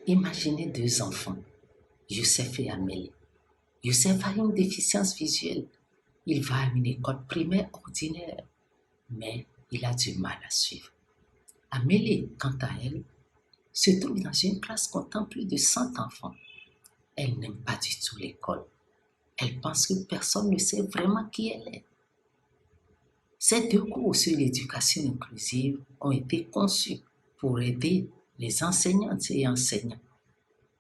Imaginez deux enfants, Youssef et Amélie. Youssef a une déficience visuelle. Il va à une école primaire ordinaire, mais il a du mal à suivre. Amélie, quant à elle, se trouve dans une classe comptant plus de 100 enfants. Elle n'aime pas du tout l'école. Elle pense que personne ne sait vraiment qui elle est. Ces deux cours sur l'éducation inclusive ont été conçus pour aider les enseignantes et enseignants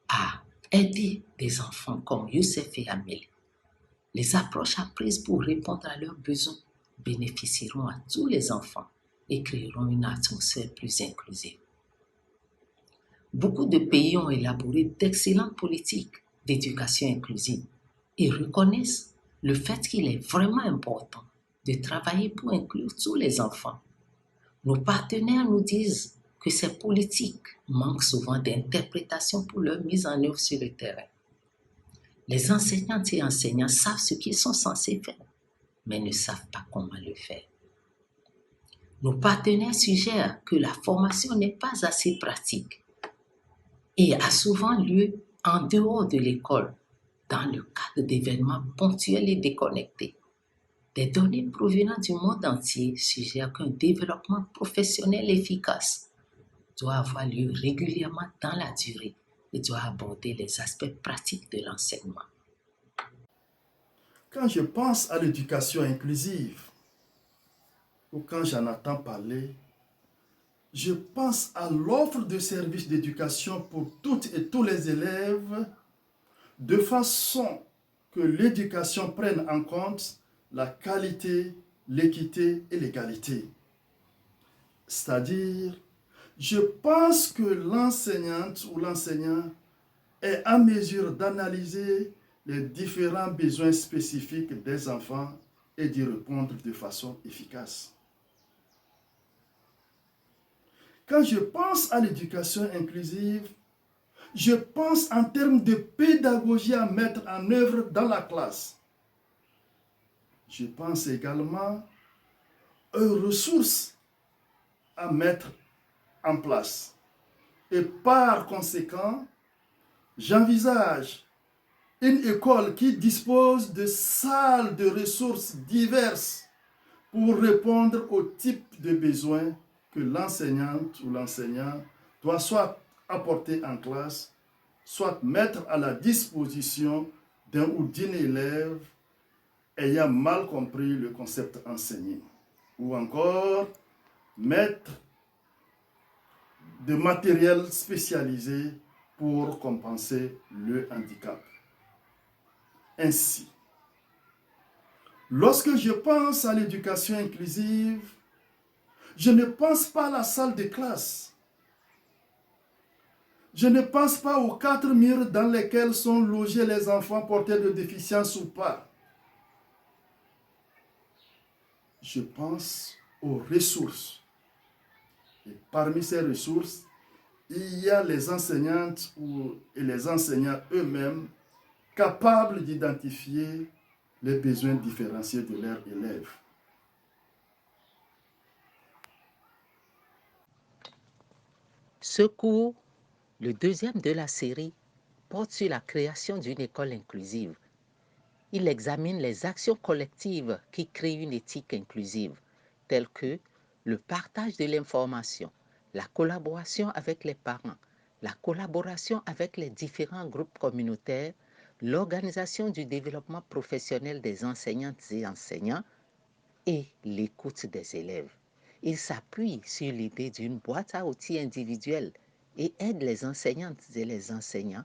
à aider des enfants comme Youssef et Amélie. Les approches apprises pour répondre à leurs besoins bénéficieront à tous les enfants et créeront une atmosphère plus inclusive. Beaucoup de pays ont élaboré d'excellentes politiques d'éducation inclusive et reconnaissent le fait qu'il est vraiment important de travailler pour inclure tous les enfants. Nos partenaires nous disent que ces politiques manquent souvent d'interprétation pour leur mise en œuvre sur le terrain. Les enseignantes et enseignants savent ce qu'ils sont censés faire, mais ne savent pas comment le faire. Nos partenaires suggèrent que la formation n'est pas assez pratique et a souvent lieu en dehors de l'école, dans le cadre d'événements ponctuels et déconnectés. Des données provenant du monde entier suggèrent qu'un développement professionnel efficace doit avoir lieu régulièrement dans la durée et doit aborder les aspects pratiques de l'enseignement. Quand je pense à l'éducation inclusive, ou quand j'en entends parler, je pense à l'offre de services d'éducation pour toutes et tous les élèves, de façon que l'éducation prenne en compte la qualité, l'équité et l'égalité. C'est-à-dire, je pense que l'enseignante ou l'enseignant est en mesure d'analyser les différents besoins spécifiques des enfants et d'y répondre de façon efficace. Quand je pense à l'éducation inclusive, je pense en termes de pédagogie à mettre en œuvre dans la classe. Je pense également aux ressources à mettre en place. Et par conséquent, j'envisage une école qui dispose de salles de ressources diverses pour répondre au type de besoins que l'enseignante ou l'enseignant doit soit apporter en classe, soit mettre à la disposition d'un ou d'une élève ayant mal compris le concept enseigné, ou encore mettre de matériel spécialisé pour compenser le handicap. Ainsi, lorsque je pense à l'éducation inclusive, je ne pense pas à la salle de classe. Je ne pense pas aux 4 murs dans lesquels sont logés les enfants porteurs de déficience ou pas. Je pense aux ressources. Et parmi ces ressources, il y a les enseignantes et les enseignants eux-mêmes capables d'identifier les besoins différenciés de leurs élèves. Ce cours, le deuxième de la série, porte sur la création d'une école inclusive. Il examine les actions collectives qui créent une éthique inclusive, telles que le partage de l'information, la collaboration avec les parents, la collaboration avec les différents groupes communautaires, l'organisation du développement professionnel des enseignantes et enseignants et l'écoute des élèves. Il s'appuie sur l'idée d'une boîte à outils individuelle et aide les enseignantes et les enseignants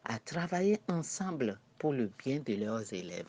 à travailler ensemble pour le bien de leurs élèves.